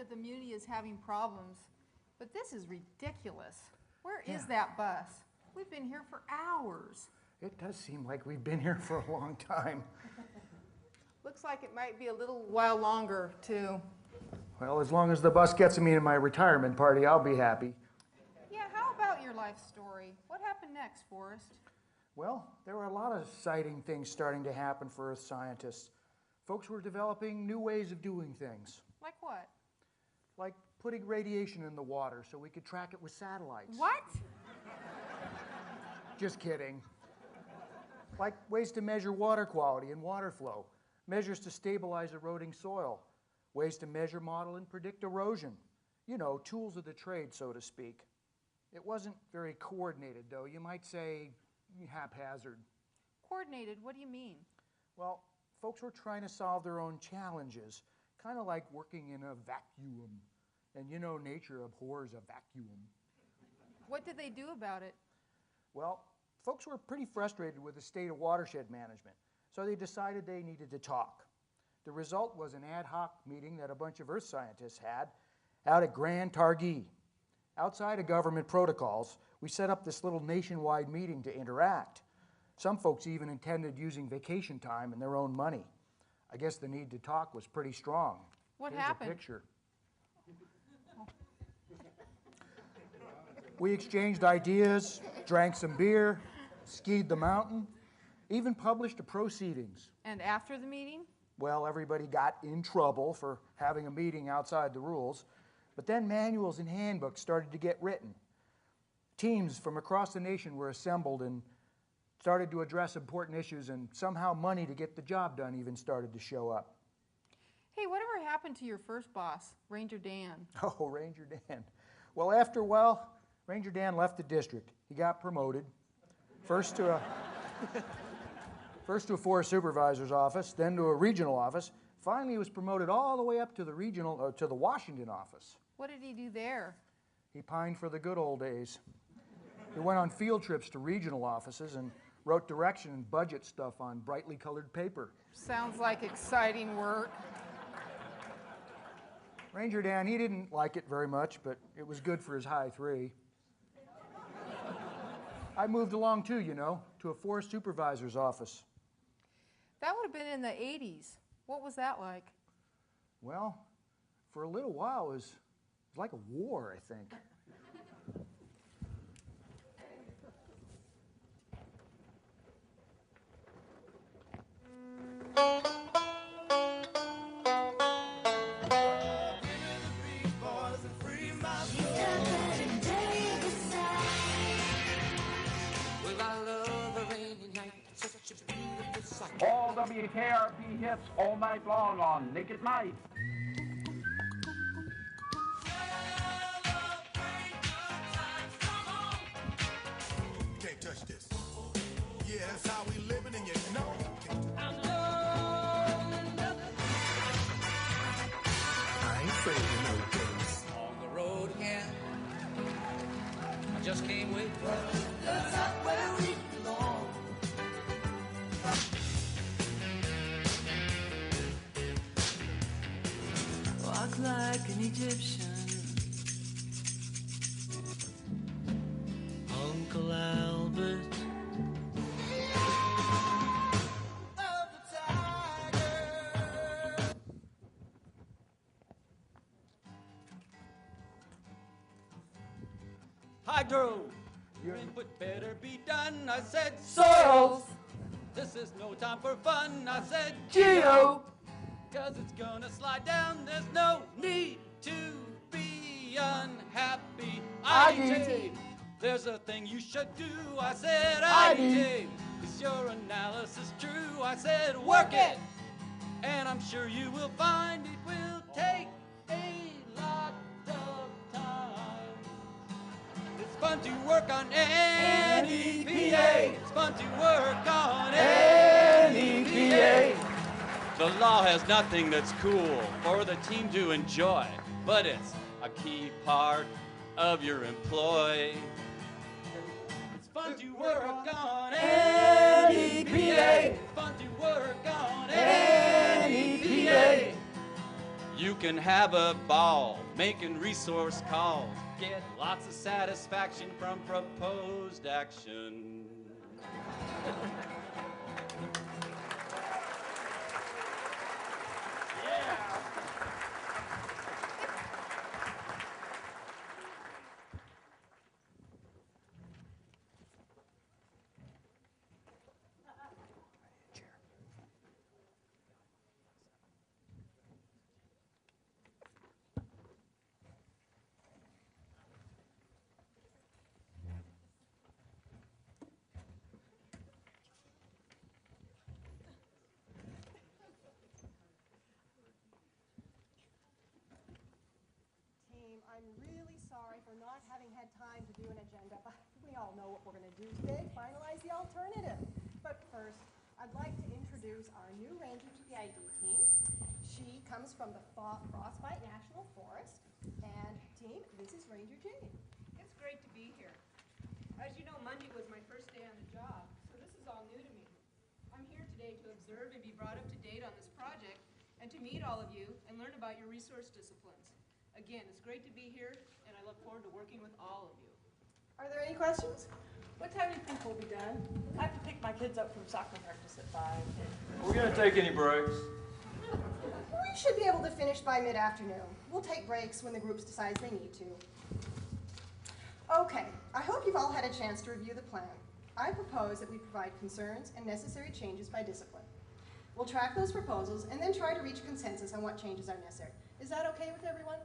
that the Muni is having problems, but this is ridiculous. Where is that bus? We've been here for hours. It does seem like we've been here for a long time. Looks like it might be a little while longer, too. Well, as long as the bus gets me to my retirement party, I'll be happy. Yeah, how about your life story? What happened next, Forrest? Well, there were a lot of exciting things starting to happen for Earth scientists. Folks were developing new ways of doing things. Like what? Like putting radiation in the water so we could track it with satellites. What? Just kidding. Like ways to measure water quality and water flow, measures to stabilize eroding soil, ways to measure, model, and predict erosion. You know, tools of the trade, so to speak. It wasn't very coordinated, though. You might say haphazard. Coordinated, what do you mean? Well, folks were trying to solve their own challenges, kind of like working in a vacuum. And you know, nature abhors a vacuum. What did they do about it? Well, folks were pretty frustrated with the state of watershed management, so they decided they needed to talk. The result was an ad hoc meeting that a bunch of Earth scientists had out at Grand Targhee. Outside of government protocols, we set up this little nationwide meeting to interact. Some folks even intended using vacation time and their own money. I guess the need to talk was pretty strong. What Here's happened? A picture. We exchanged ideas, drank some beer, skied the mountain, even published the proceedings. And after the meeting? Well, everybody got in trouble for having a meeting outside the rules, but then manuals and handbooks started to get written. Teams from across the nation were assembled and started to address important issues, and somehow money to get the job done even started to show up. Hey, whatever happened to your first boss, Ranger Dan? Oh, Ranger Dan. Well, after a while, Ranger Dan left the district. He got promoted, first to a forest supervisor's office, then to a regional office. Finally, he was promoted all the way up to the Washington office. What did he do there? He pined for the good old days. He went on field trips to regional offices and wrote direction and budget stuff on brightly colored paper. Sounds like exciting work. Ranger Dan, he didn't like it very much, but it was good for his high 3. I moved along too, you know, to a forest supervisor's office. That would have been in the 80s. What was that like? Well, for a little while, it was like a war, I think. All WKRP hits all night long on Nick at Night. Can't touch this. Yeah, that's how we living, and you know. I ain't afraid of no things. On the road again. I just can't wait. That's not where we belong. Walk like an Egyptian. Uncle Albert. Of the tiger. Hydro! Your input better be done. I said Soils! This is no time for fun. I said Geo! Cause it's gonna slide down. There's no need to be unhappy. ID. There's a thing you should do. I said ID. Is your analysis true? I said work it. And I'm sure you will find it will take a lot of time. It's fun to work on NEPA. It's fun to work on NEPA. The law has nothing that's cool for the team to enjoy, but it's a key part of your employ. It's fun to work on NEPA. It's fun to work on NEPA. You You can have a ball making resource calls. Get lots of satisfaction from proposed action. I'm really sorry for not having had time to do an agenda. We all know what we're going to do today, finalize the alternative. But first, I'd like to introduce our new ranger to the ID team. She comes from the Frostbite National Forest. And team, this is Ranger Jane. It's great to be here. As you know, Monday was my first day on the job, so this is all new to me. I'm here today to observe and be brought up to date on this project and to meet all of you and learn about your resource disciplines. Again, it's great to be here, and I look forward to working with all of you. Are there any questions? What time do you think we'll be done? I have to pick my kids up from soccer practice at 5. Are we gonna take any breaks? We should be able to finish by mid-afternoon. We'll take breaks when the groups decide they need to. Okay, I hope you've all had a chance to review the plan. I propose that we provide concerns and necessary changes by discipline. We'll track those proposals and then try to reach consensus on what changes are necessary. Is that okay with everyone?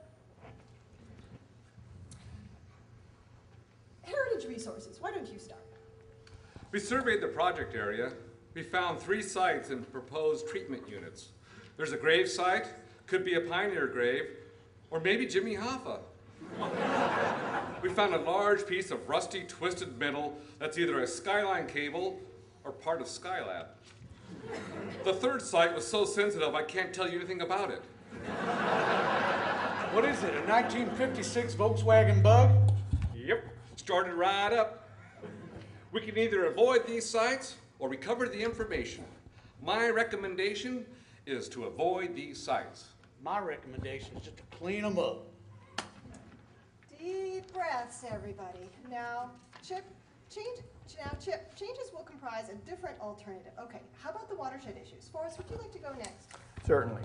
Heritage Resources, why don't you start? We surveyed the project area. We found 3 sites and proposed treatment units. There's a grave site, could be a pioneer grave, or maybe Jimmy Hoffa. We found a large piece of rusty, twisted metal that's either a skyline cable or part of Skylab. The 3rd site was so sensitive I can't tell you anything about it. What is it, a 1956 Volkswagen Bug? Yep, started right up. We can either avoid these sites or recover the information. My recommendation is to avoid these sites. My recommendation is just to clean them up. Deep breaths, everybody. Now, Chip, changes will comprise a different alternative. Okay, how about the watershed issues? Forrest, would you like to go next? Certainly.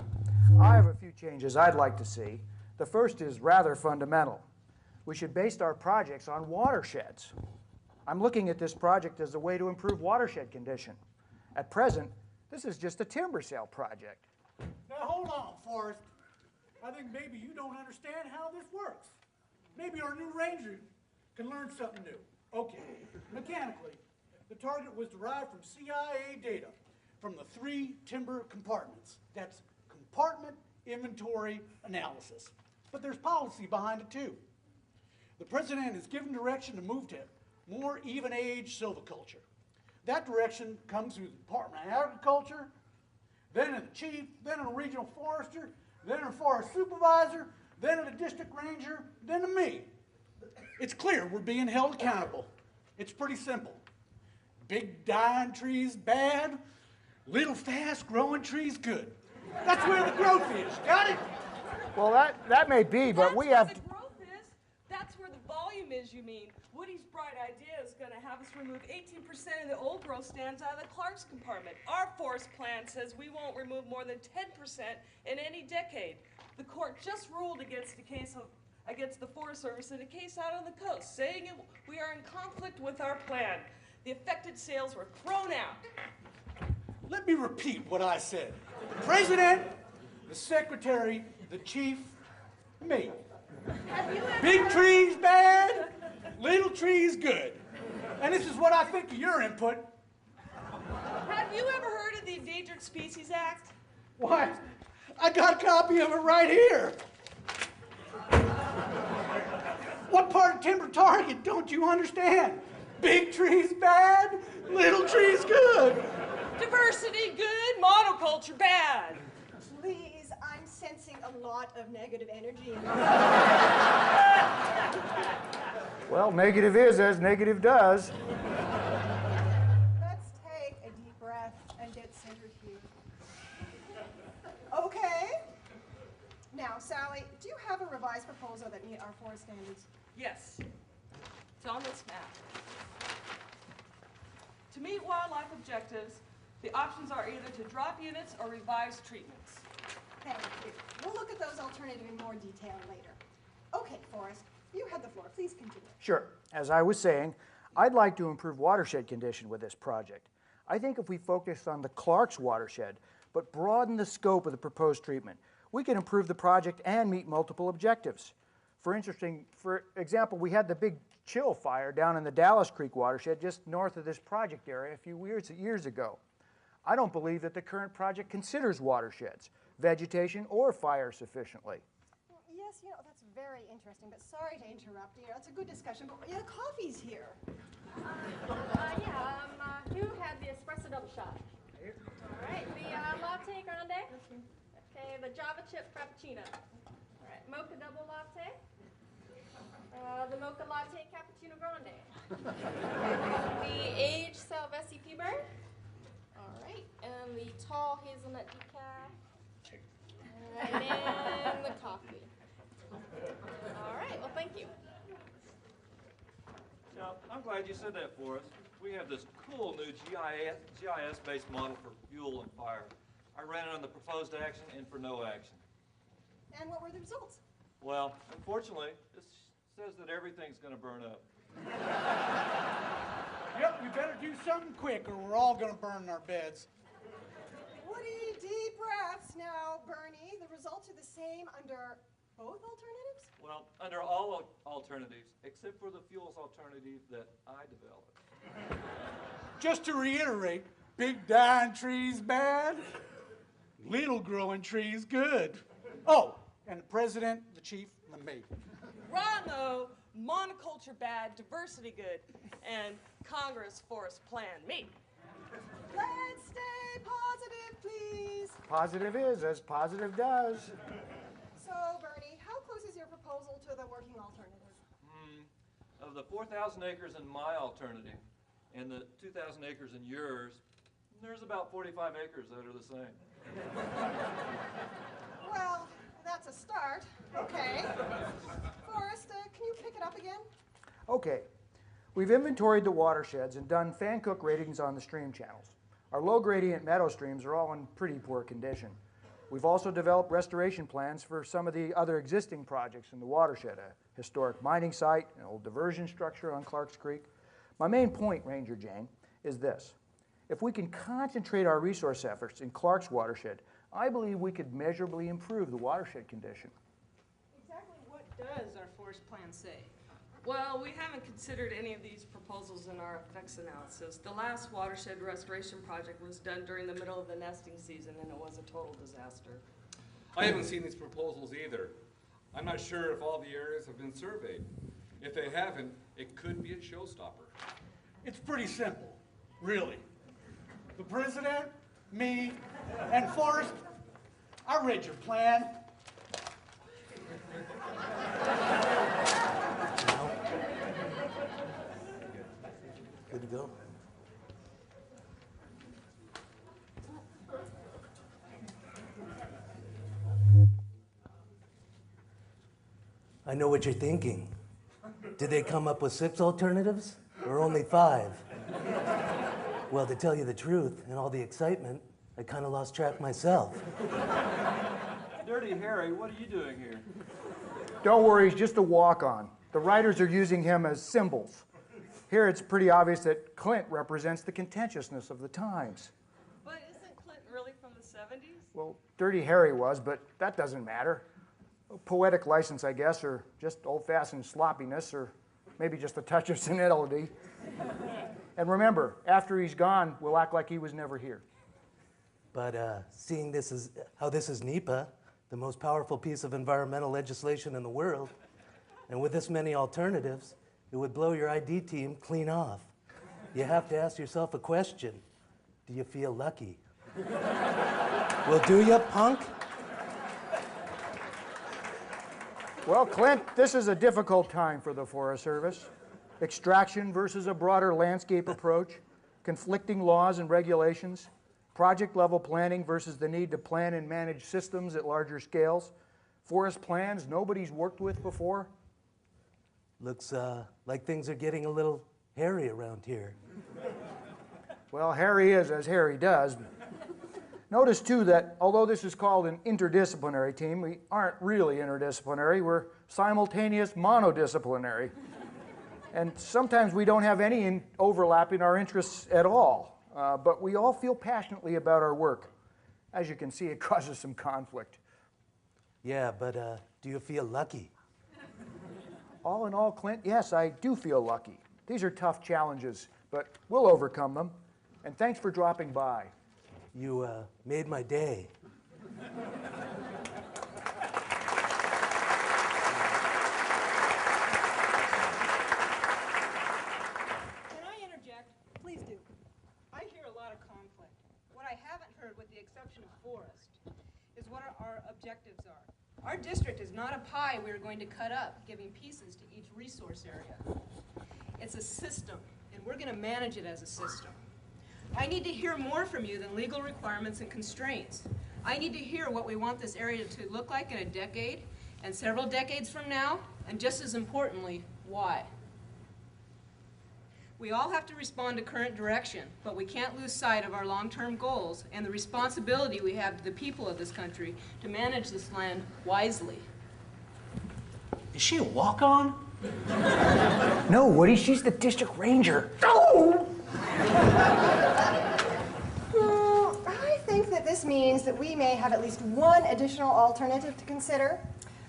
I have a few changes I'd like to see. The first is rather fundamental. We should base our projects on watersheds. I'm looking at this project as a way to improve watershed condition. At present, this is just a timber sale project. Now hold on, Forrest. I think maybe you don't understand how this works. Maybe our new ranger can learn something new. Okay, mechanically, the target was derived from CIA data from the 3 timber compartments. That's compartment inventory analysis. But there's policy behind it too. The president has given direction to move to more even-age silviculture. That direction comes through the Department of Agriculture, then in the chief, then in a regional forester, then in a forest supervisor, then in a district ranger, then to me. It's clear we're being held accountable. It's pretty simple. Big dying trees bad, little fast growing trees good. That's where the growth is, got it? Well, that may be, but we have... That's where the growth is. That's where the volume is, you mean. Woody's bright idea is going to have us remove 18% of the old growth stands out of the Clark's compartment. Our forest plan says we won't remove more than 10% in any decade. The court just ruled against the Forest Service in a case out on the coast, saying we are in conflict with our plan. The affected sales were thrown out. Let me repeat what I said. The president, the secretary, the chief, me. Big trees bad, little trees good. And this is what I think of your input. Have you ever heard of the Endangered Species Act? Why, I got a copy of it right here. What part of timber target don't you understand? Big trees bad, little trees good. Diversity good, monoculture bad. Please, I'm sensing a lot of negative energy in Well, negative is as negative does. Let's take a deep breath and get centered here. Okay. Now, Sally, do you have a revised proposal that meet our forest standards? Yes. It's on this map. To meet wildlife objectives, the options are either to drop units or revise treatments. Thank you. We'll look at those alternatives in more detail later. Okay, Forrest, you had the floor. Please continue. Sure. As I was saying, I'd like to improve watershed condition with this project. I think if we focus on the Clark's watershed, but broaden the scope of the proposed treatment, we can improve the project and meet multiple objectives. For example, we had the big chill fire down in the Dallas Creek watershed just north of this project area a few years ago. I don't believe that the current project considers watersheds, vegetation, or fire sufficiently. Yes, that's very interesting, but sorry to interrupt. It's a good discussion, but coffee's here. Who had the espresso double shot? All right, the latte grande? Okay, the Java chip frappuccino. All right, mocha double latte? The mocha latte cappuccino grande. The aged Salvesi Peaburn? All right, and the tall hazelnut decaf? And the coffee. All right, well, thank you. Now, I'm glad you said that, Forrest. We have this cool new GIS-based model for fuel and fire. I ran it on the proposed action and for no action. And what were the results? Well, unfortunately, this says that everything's going to burn up. Yep, we better do something quick or we're all gonna burn in our beds. Woody, deep breaths. Now, Bernie, the results are the same under both alternatives? Well, under all alternatives, except for the fuels alternative that I developed. Just to reiterate, big dying trees bad, little growing trees good. Oh, and the president, the chief, and me. Ramo, monoculture bad, diversity good, and Congress forest plan me. Let's stay positive, please. Positive is as positive does. So, Bernie, how close is your proposal to the working alternative? Of the 4,000 acres in my alternative and the 2,000 acres in yours, there's about 45 acres that are the same. Well, that's a start. Okay. Forrest, can you pick it up again? Okay. We've inventoried the watersheds and done fan cook ratings on the stream channels. Our low gradient meadow streams are all in pretty poor condition. We've also developed restoration plans for some of the other existing projects in the watershed, a historic mining site, an old diversion structure on Clark's Creek. My main point, Ranger Jane, is this. If we can concentrate our resource efforts in Clark's watershed, I believe we could measurably improve the watershed condition. Exactly what does our forest plan say? Well, we haven't considered any of these proposals in our effects analysis. The last watershed restoration project was done during the middle of the nesting season, and it was a total disaster. I haven't seen these proposals either. I'm not sure if all the areas have been surveyed. If they haven't, it could be a showstopper. It's pretty simple, really. The president, me, and Forrest, I read your plan. Good to go. I know what you're thinking. Did they come up with 6 alternatives or only 5? Well, to tell you the truth, in all the excitement, I kind of lost track myself. Dirty Harry, what are you doing here? Don't worry, he's just a walk-on. The writers are using him as symbols. Here it's pretty obvious that Clint represents the contentiousness of the times. But isn't Clinton really from the 70s? Well, Dirty Harry was, but that doesn't matter. Poetic license, I guess, or just old-fashioned sloppiness, or maybe just a touch of senility. And remember, after he's gone, we'll act like he was never here. But seeing this is how this is NEPA, the most powerful piece of environmental legislation in the world, and with this many alternatives, it would blow your ID team clean off. You have to ask yourself a question. Do you feel lucky? Well, do you, punk? Well, Clint, this is a difficult time for the Forest Service. Extraction versus a broader landscape approach, conflicting laws and regulations, project-level planning versus the need to plan and manage systems at larger scales, forest plans nobody's worked with before. Looks like things are getting a little hairy around here. Well, Harry is as Harry does. Notice, too, that although this is called an interdisciplinary team, we aren't really interdisciplinary. We're simultaneous monodisciplinary. And sometimes we don't have any overlap in our interests at all. But we all feel passionately about our work. As you can see, it causes some conflict. Yeah, but do you feel lucky? All in all, Clint, yes, I do feel lucky. These are tough challenges, but we'll overcome them. And thanks for dropping by. You made my day. Can I interject? Please do. I hear a lot of conflict. What I haven't heard, with the exception of Forrest, is what our objectives are. Our district is not a pie we're going to cut up, giving pieces to each resource area. It's a system, and we're going to manage it as a system. I need to hear more from you than legal requirements and constraints. I need to hear what we want this area to look like in a decade, and several decades from now, and just as importantly, why. We all have to respond to current direction, but we can't lose sight of our long-term goals and the responsibility we have to the people of this country to manage this land wisely. Is she a walk-on? No, Woody, she's the district ranger. I think that this means that we may have at least one additional alternative to consider.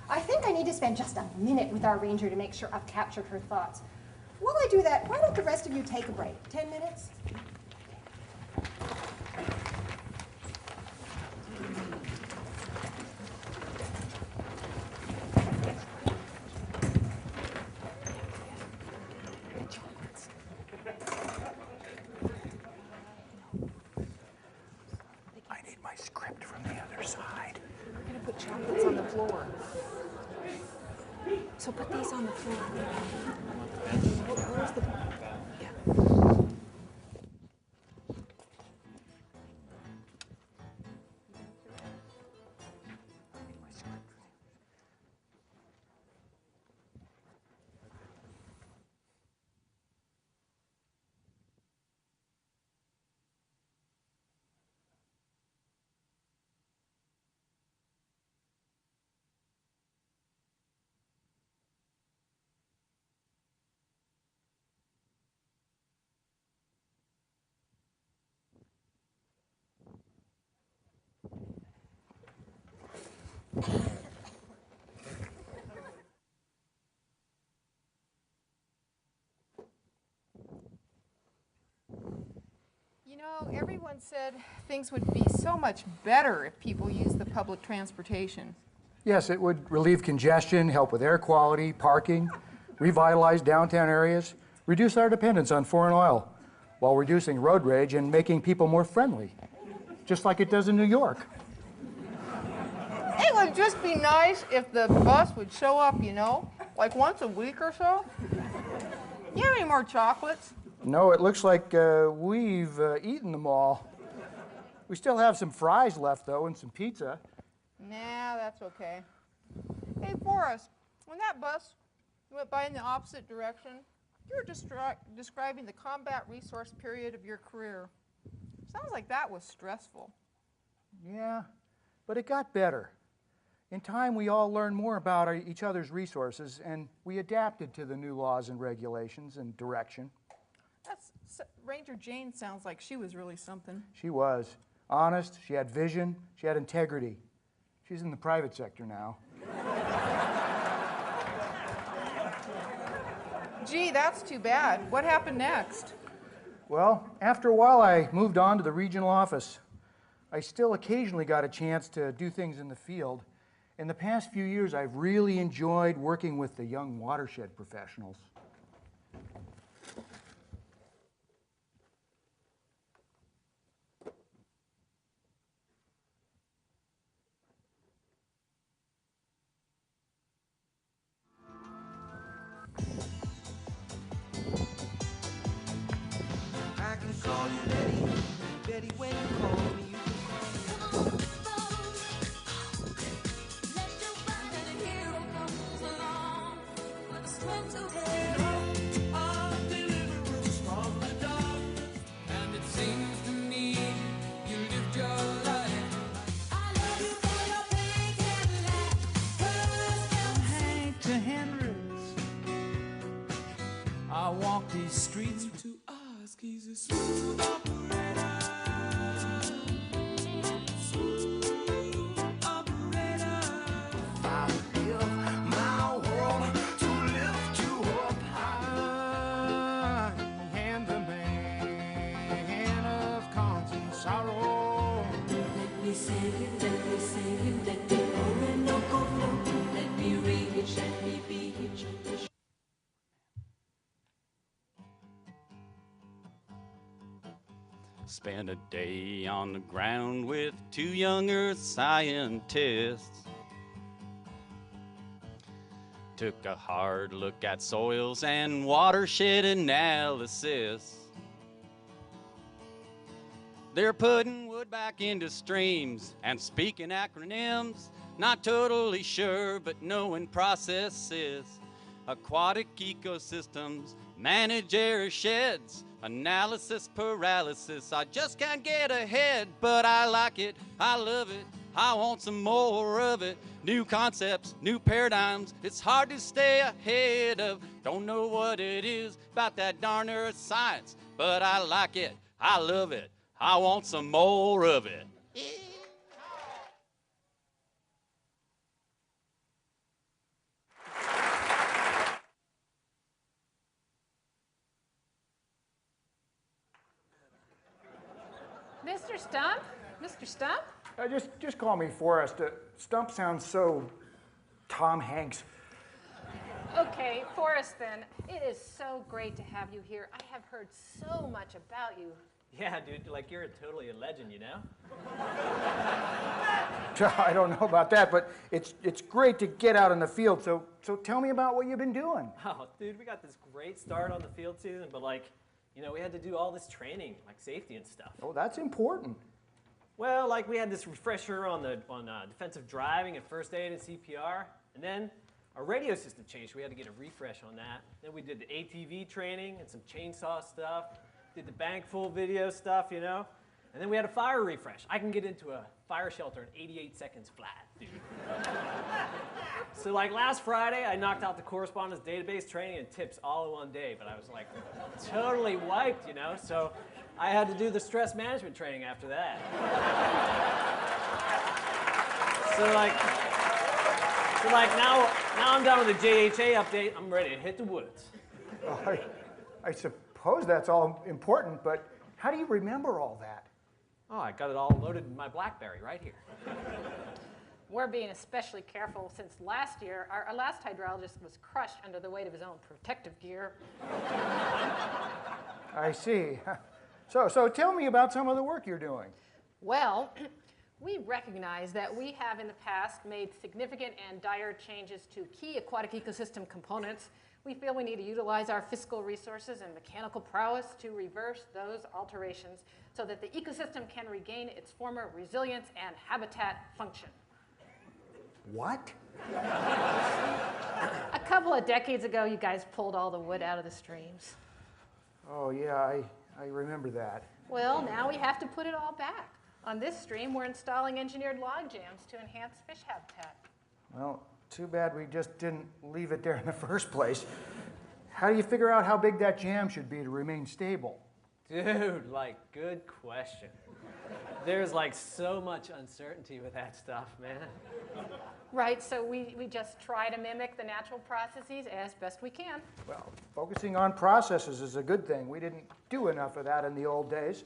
I think I need to spend just a minute with our ranger to make sure I've captured her thoughts. While I do that, why don't the rest of you take a break? 10 minutes? I need my script from the other side. We're going to put chocolates on the floor. So put these on the floor. Where's the... Yeah. You know, everyone said things would be so much better if people used the public transportation. Yes, it would relieve congestion, help with air quality, parking, revitalize downtown areas, reduce our dependence on foreign oil, while reducing road rage and making people more friendly, just like it does in New York. It would just be nice if the bus would show up, you know, like once a week or so. You have any more chocolates? No, it looks like we've eaten them all. We still have some fries left, though, and some pizza. Nah, that's okay. Hey, Forrest, when that bus went by in the opposite direction, you were describing the combat resource period of your career. Sounds like that was stressful. Yeah, but it got better. In time, we all learned more about each other's resources, and we adapted to the new laws and regulations and direction. Ranger Jane sounds like she was really something. She was. Honest, she had vision, she had integrity. She's in the private sector now. Gee, that's too bad. What happened next? Well, after a while, I moved on to the regional office. I still occasionally got a chance to do things in the field. In the past few years, I've really enjoyed working with the young watershed professionals. I can call you Betty, Betty when you call me, you can call me. these streets to ask. He's a smooth operator. Smooth operator. I live my world to lift you up high. And the man of constant sorrow. Let me say it, let me say it, let me Orinoco flow. Let me reach, let me be each other. Spent a day on the ground with 2 young earth scientists. Took a hard look at soils and watershed analysis. They're putting wood back into streams and speaking acronyms. Not totally sure, but knowing processes. Aquatic ecosystems, manage air sheds, analysis paralysis. I just can't get ahead, but I like it, I love it, I want some more of it. New concepts, new paradigms, it's hard to stay ahead of. Don't know what it is about that darn earth science, but I like it, I love it, I want some more of it. Mr. Stump? Mr. Stump? Just call me Forrest. Stump sounds so Tom Hanks. Okay, Forrest then. It is so great to have you here. I have heard so much about you. Yeah, dude, like you're totally a legend, you know? I don't know about that, but it's great to get out in the field. So tell me about what you've been doing. Oh, dude, we got this great start on the field season, but like, you know, we had to do all this training, like safety and stuff. Oh, that's important. Well, like we had this refresher on defensive driving and first aid and CPR, and then our radio system changed. We had to get a refresh on that. Then we did the ATV training and some chainsaw stuff. Did the bank full video stuff, you know? And then we had a fire refresh. I can get into a fire shelter in 88 seconds flat, dude. So like last Friday, I knocked out the correspondence database training and tips all in one day, but I was like totally wiped, you know? So I had to do the stress management training after that. So now I'm done with the JHA update. I'm ready to hit the woods. I suppose that's all important, but how do you remember all that? Oh, I got it all loaded in my BlackBerry right here. We're being especially careful since last year, our last hydrologist was crushed under the weight of his own protective gear. I see. So tell me about some of the work you're doing. Well, we recognize that we have in the past made significant and dire changes to key aquatic ecosystem components. We feel we need to utilize our fiscal resources and mechanical prowess to reverse those alterations so that the ecosystem can regain its former resilience and habitat function. What? A couple of decades ago, you guys pulled all the wood out of the streams. Oh, yeah, I remember that. Well, now we have to put it all back. On this stream, we're installing engineered log jams to enhance fish habitat. Well, too bad we just didn't leave it there in the first place. How do you figure out how big that jam should be to remain stable? Dude, like, good question. There's like so much uncertainty with that stuff, man. Right, so we just try to mimic the natural processes as best we can. Well, focusing on processes is a good thing. We didn't do enough of that in the old days.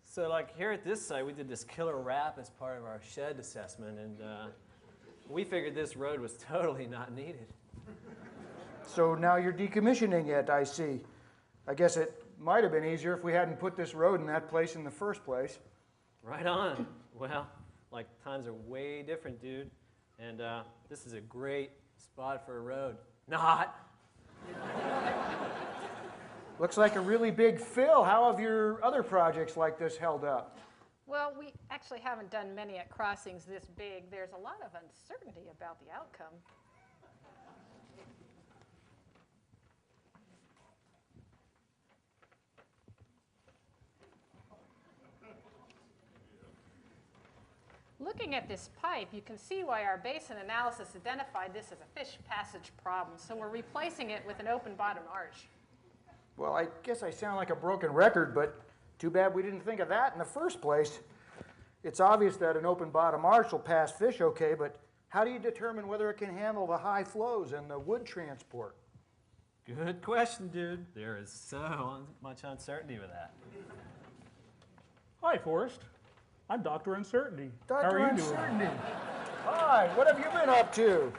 So like here at this site, we did this killer wrap as part of our shed assessment, and we figured this road was totally not needed. So now you're decommissioning it, I see. I guess it might have been easier if we hadn't put this road in that place in the first place. Right on. Well, like times are way different, dude. And this is a great spot for a road. Not. Looks like a really big fill. How have your other projects like this held up? Well, we actually haven't done many at crossings this big. There's a lot of uncertainty about the outcome. looking at this pipe, you can see why our basin analysis identified this as a fish passage problem. So we're replacing it with an open bottom arch. Well, I guess I sound like a broken record, but too bad we didn't think of that in the first place. It's obvious that an open bottom arch will pass fish okay, but how do you determine whether it can handle the high flows and the wood transport? Good question, dude. There is so much uncertainty with that. Hi, Forrest. I'm Dr. Uncertainty. Dr. How are you Uncertainty. doing? Hi, what have you been up to?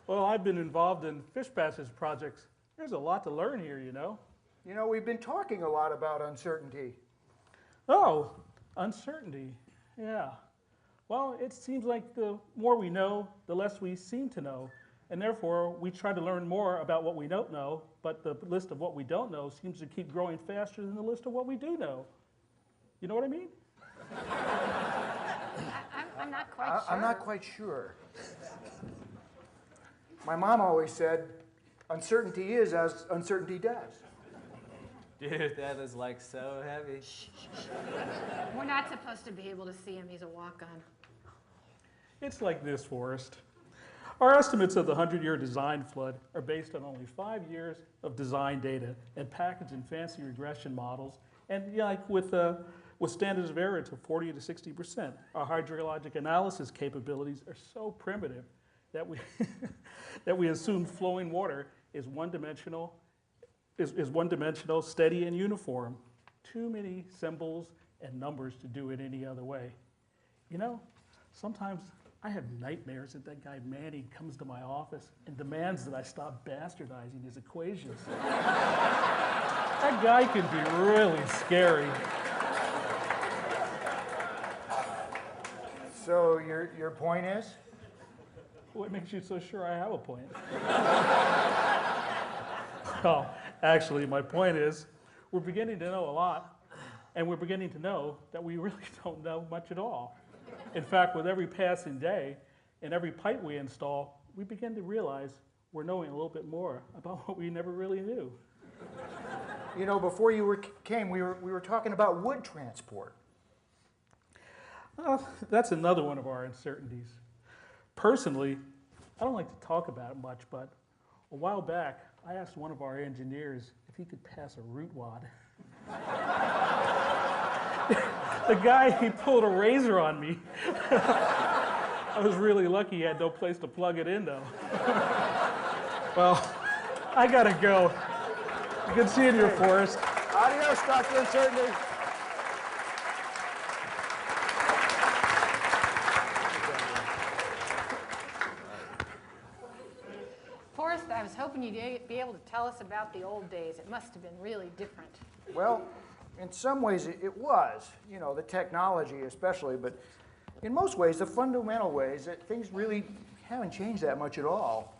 Well, I've been involved in fish passage projects. There's a lot to learn here, you know. You know, we've been talking a lot about uncertainty. Oh, uncertainty. Yeah. Well, it seems like the more we know, the less we seem to know. And therefore, we try to learn more about what we don't know, but the list of what we don't know seems to keep growing faster than the list of what we do know. You know what I mean? I'm not quite sure. I'm not quite sure. My mom always said, uncertainty is as uncertainty does. Dude, that is like so heavy. We're not supposed to be able to see him. He's a walk-on. It's like this, Forrest. Our estimates of the 100-year design flood are based on only 5 years of design data and packaged in fancy regression models, and with standards of error to 40 to 60%. Our hydrologic analysis capabilities are so primitive that we that we assume flowing water is one-dimensional, steady, and uniform. Too many symbols and numbers to do it any other way. You know, sometimes I have nightmares that guy Manny comes to my office and demands that I stop bastardizing his equations. That guy can be really scary. So your point is? What makes you so sure I have a point? Well, actually, my point is we're beginning to know a lot, and we're beginning to know that we really don't know much at all. In fact, with every passing day and every pipe we install, we begin to realize we're knowing a little bit more about what we never really knew. You know, before you came, we were talking about wood transport. That's another one of our uncertainties. Personally, I don't like to talk about it much, but a while back, I asked one of our engineers if he could pass a root wad. The guy, he pulled a razor on me. I was really lucky he had no place to plug it in, though. Well, I gotta go. Good seeing you, Forrest. Adios, Dr. Uncertainty. Forrest, I was hoping you'd be able to tell us about the old days. It must have been really different. Well, in some ways it was, you know, the technology especially, but in most ways, the fundamental ways, that things really haven't changed that much at all.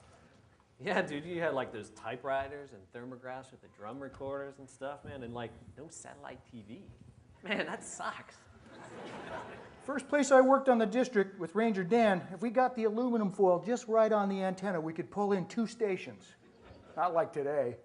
Yeah, dude, you had like those typewriters and thermographs with the drum recorders and stuff, man, and like no satellite TV. Man, that sucks. First place I worked on the district with Ranger Dan, if we got the aluminum foil just right on the antenna, we could pull in 2 stations. Not like today.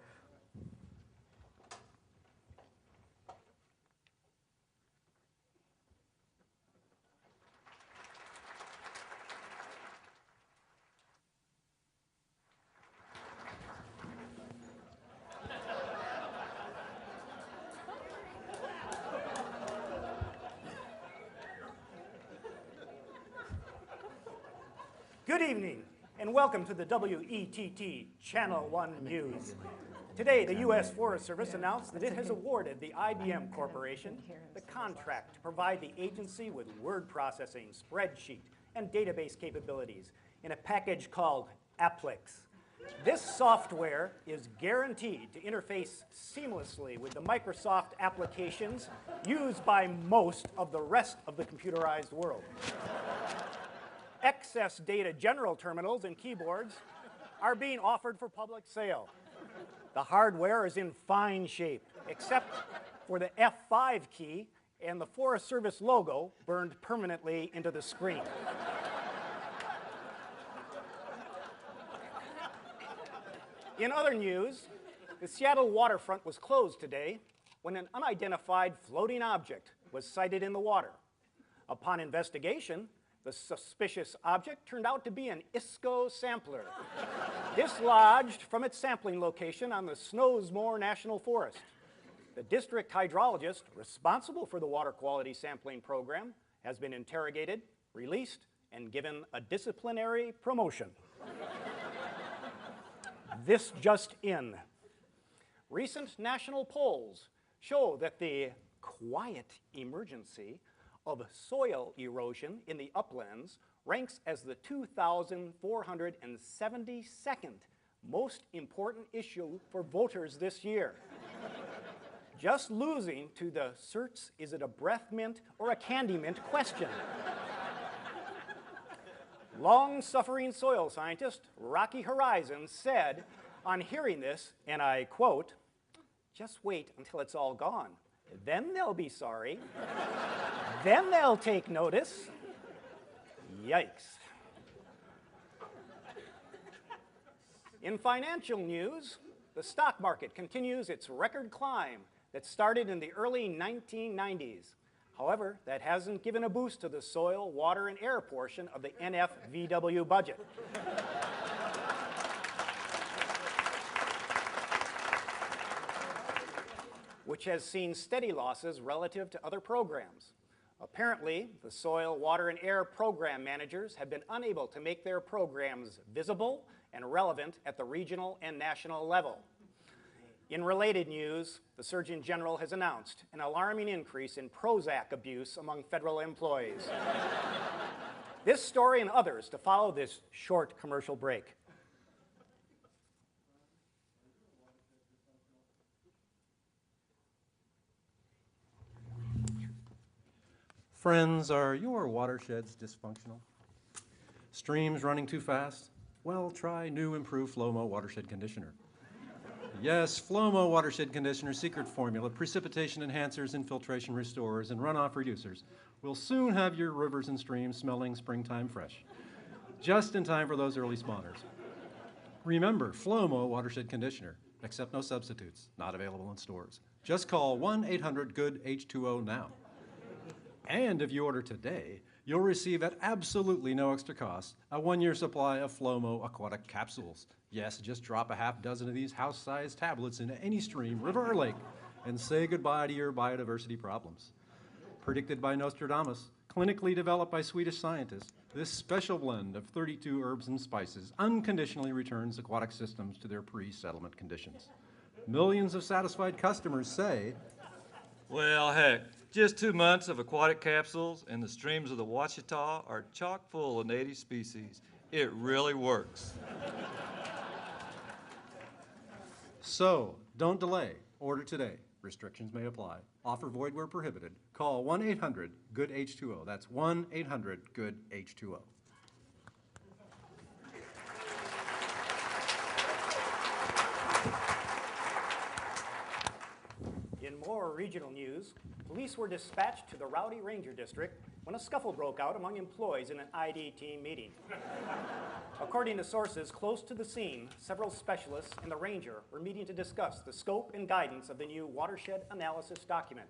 Good evening, and welcome to the WETT Channel 1 News. Today, the U.S. Forest Service announced that it has awarded the IBM Corporation the contract to provide the agency with word processing, spreadsheet, and database capabilities in a package called Applix. This software is guaranteed to interface seamlessly with the Microsoft applications used by most of the rest of the computerized world. Excess data general terminals and keyboards are being offered for public sale. The hardware is in fine shape, except for the F5 key and the Forest Service logo burned permanently into the screen. In other news, the Seattle waterfront was closed today when an unidentified floating object was sighted in the water. Upon investigation, The suspicious object turned out to be an ISCO sampler, dislodged from its sampling location on the Snowsmore National Forest. The district hydrologist responsible for the water quality sampling program has been interrogated, released, and given a disciplinary promotion. This just in. Recent national polls show that the quiet emergency of soil erosion in the uplands ranks as the 2,472nd most important issue for voters this year. Just losing to the certs is it a breath mint or a candy mint question. Long-suffering soil scientist Rocky Horizon said on hearing this, and I quote, "Just wait until it's all gone. Then they'll be sorry. Then they'll take notice." Yikes. In financial news, the stock market continues its record climb that started in the early 1990s. However, that hasn't given a boost to the soil, water, and air portion of the NFVW budget. Which has seen steady losses relative to other programs. Apparently, the soil, water, and air program managers have been unable to make their programs visible and relevant at the regional and national level. In related news, the Surgeon General has announced an alarming increase in Prozac abuse among federal employees. This story and others to follow this short commercial break. Friends, are your watersheds dysfunctional? Streams running too fast? Well, try new improved Flomo watershed conditioner. Yes, Flomo watershed conditioner's secret formula, precipitation enhancers, infiltration restorers, and runoff reducers will soon have your rivers and streams smelling springtime fresh. Just in time for those early spawners. Remember, Flomo watershed conditioner. Accept no substitutes. Not available in stores. Just call 1-800-GOOD-H2O now. And if you order today, you'll receive at absolutely no extra cost a 1-year supply of Flomo aquatic capsules. Yes, just drop a half dozen of these house-sized tablets into any stream, river, or lake, and say goodbye to your biodiversity problems. Predicted by Nostradamus, clinically developed by Swedish scientists, this special blend of 32 herbs and spices unconditionally returns aquatic systems to their pre-settlement conditions. Millions of satisfied customers say, "Well, heck, just 2 months of aquatic capsules and the streams of the Ouachita are chock full of native species. It really works." So, don't delay. Order today. Restrictions may apply. Offer void where prohibited. Call 1-800-GOOD-H2O. That's 1-800-GOOD-H2O. In more regional news, police were dispatched to the Rowdy Ranger District when a scuffle broke out among employees in an ID team meeting. According to sources close to the scene, several specialists and the ranger were meeting to discuss the scope and guidance of the new watershed analysis document.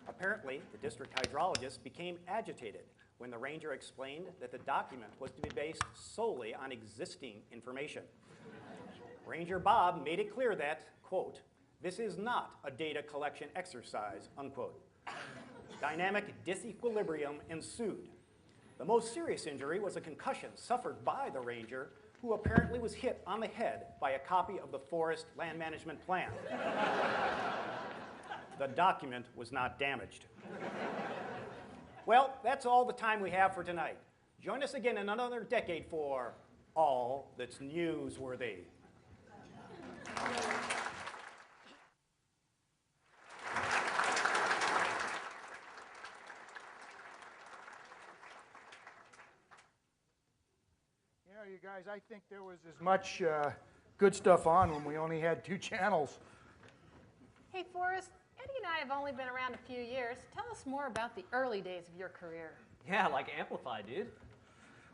Apparently, the district hydrologist became agitated when the ranger explained that the document was to be based solely on existing information. Ranger Bob made it clear that, quote, "This is not a data collection exercise," unquote. Dynamic disequilibrium ensued. The most serious injury was a concussion suffered by the ranger, who apparently was hit on the head by a copy of the Forrest Land Management Plan. The document was not damaged. Well, that's all the time we have for tonight. Join us again in another decade for All That's Newsworthy. You guys, I think there was as much good stuff on when we only had 2 channels. Hey, Forrest, Eddie and I have only been around a few years. Tell us more about the early days of your career. Yeah, like Amplify, dude.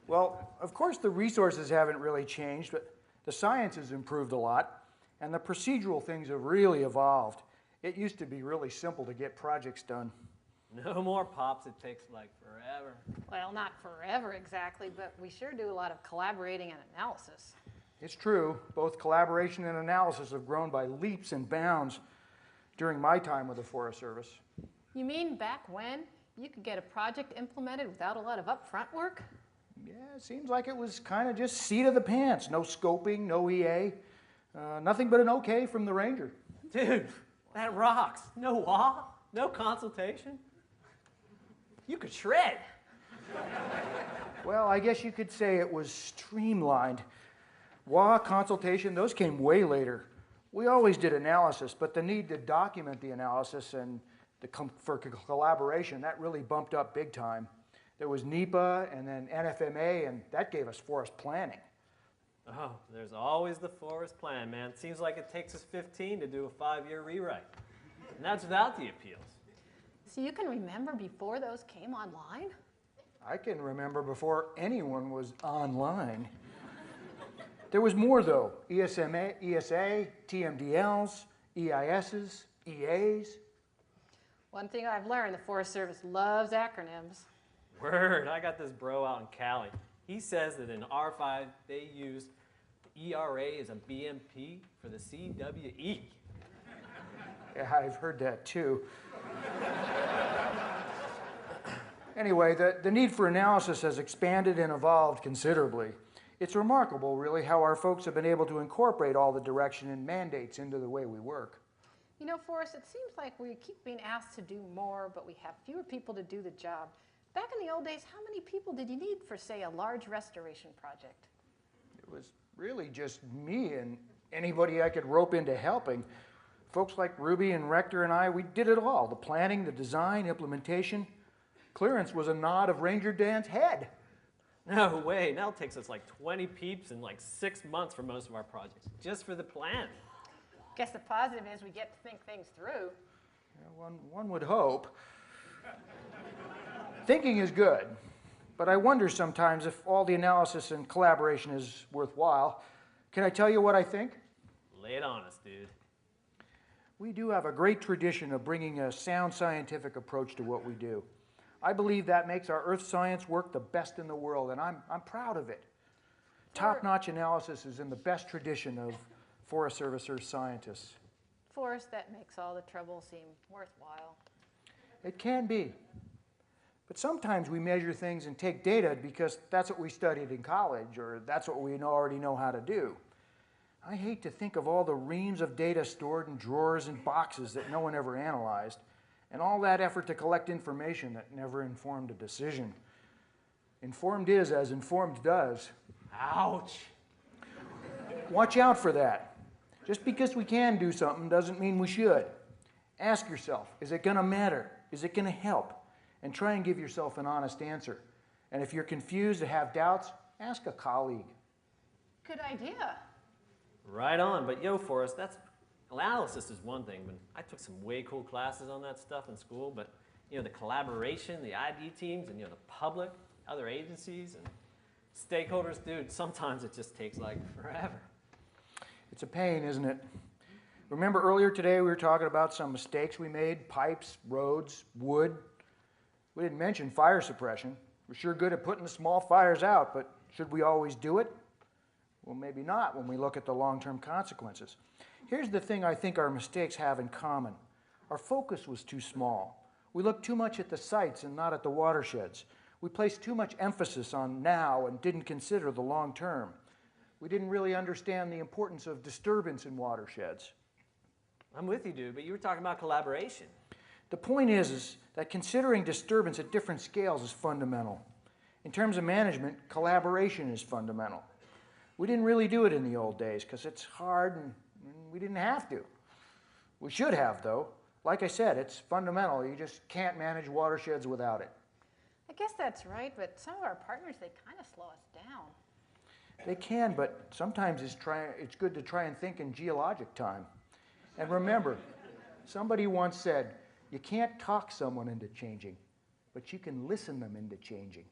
Well, of course, the resources haven't really changed, but the science has improved a lot, and the procedural things have really evolved. It used to be really simple to get projects done. No more pops, it takes like forever. Well, not forever exactly, but we sure do a lot of collaborating and analysis. It's true. Both collaboration and analysis have grown by leaps and bounds during my time with the Forest Service. You mean back when you could get a project implemented without a lot of upfront work? Yeah, it seems like it was kind of just seat of the pants. No scoping, no EA, nothing but an okay from the ranger. Dude, that rocks. No wall, no consultation. You could shred. Well, I guess you could say it was streamlined. WA, consultation, those came way later. We always did analysis, but the need to document the analysis and for collaboration, that really bumped up big time. There was NEPA and then NFMA, and that gave us forest planning. Oh, there's always the forest plan, man. It seems like it takes us 15 to do a 5-year rewrite. And that's without the appeals. So you can remember before those came online? I can remember before anyone was online. There was more, though. ESA, TMDLs, EISs, EAs. One thing I've learned, the Forest Service loves acronyms. Word, I got this bro out in Cali. He says that in R5, they use the ERA as a BMP for the CWE. Yeah, I've heard that too. Anyway, the need for analysis has expanded and evolved considerably. It's remarkable, really, how our folks have been able to incorporate all the direction and mandates into the way we work. You know, Forrest, it seems like we keep being asked to do more, but we have fewer people to do the job. Back in the old days, how many people did you need for, say, a large restoration project? It was really just me and anybody I could rope into helping. Folks like Ruby and Rector and I, we did it all. The planning, the design, implementation. Clearance was a nod of Ranger Dan's head. No way, now it takes us like 20 peeps in like 6 months for most of our projects, just for the plan. Guess the positive is we get to think things through. Yeah, one would hope. Thinking is good, but I wonder sometimes if all the analysis and collaboration is worthwhile. Can I tell you what I think? Lay it on us, dude. We do have a great tradition of bringing a sound scientific approach to what we do. I believe that makes our earth science work the best in the world, and I'm proud of it. Top-notch analysis is in the best tradition of Forest Service earth scientists. Forrest, that makes all the trouble seem worthwhile. It can be. But sometimes we measure things and take data because that's what we studied in college, or that's what we already know how to do. I hate to think of all the reams of data stored in drawers and boxes that no one ever analyzed, and all that effort to collect information that never informed a decision. Informed is as informed does. Ouch. Watch out for that. Just because we can do something doesn't mean we should. Ask yourself, is it going to matter? Is it going to help? And try and give yourself an honest answer. And if you're confused or have doubts, ask a colleague. Good idea. Right on, but yo, Forrest, analysis is one thing, but I took some way cool classes on that stuff in school, but the collaboration, the ID teams, and the public, other agencies, and stakeholders, dude, sometimes it just takes like forever. It's a pain, isn't it? Remember earlier today we were talking about some mistakes we made, pipes, roads, wood. We didn't mention fire suppression. We're sure good at putting the small fires out, but should we always do it? Well, maybe not when we look at the long-term consequences. Here's the thing I think our mistakes have in common. Our focus was too small. We looked too much at the sites and not at the watersheds. We placed too much emphasis on now and didn't consider the long term. We didn't really understand the importance of disturbance in watersheds. I'm with you, dude, but you were talking about collaboration. The point is that considering disturbance at different scales is fundamental. In terms of management, collaboration is fundamental. We didn't really do it in the old days because it's hard and we didn't have to. We should have, though. Like I said, it's fundamental. You just can't manage watersheds without it. I guess that's right, but some of our partners, they kind of slow us down. They can, but sometimes it's good to try and think in geologic time. And remember, somebody once said, you can't talk someone into changing, but you can listen them into changing.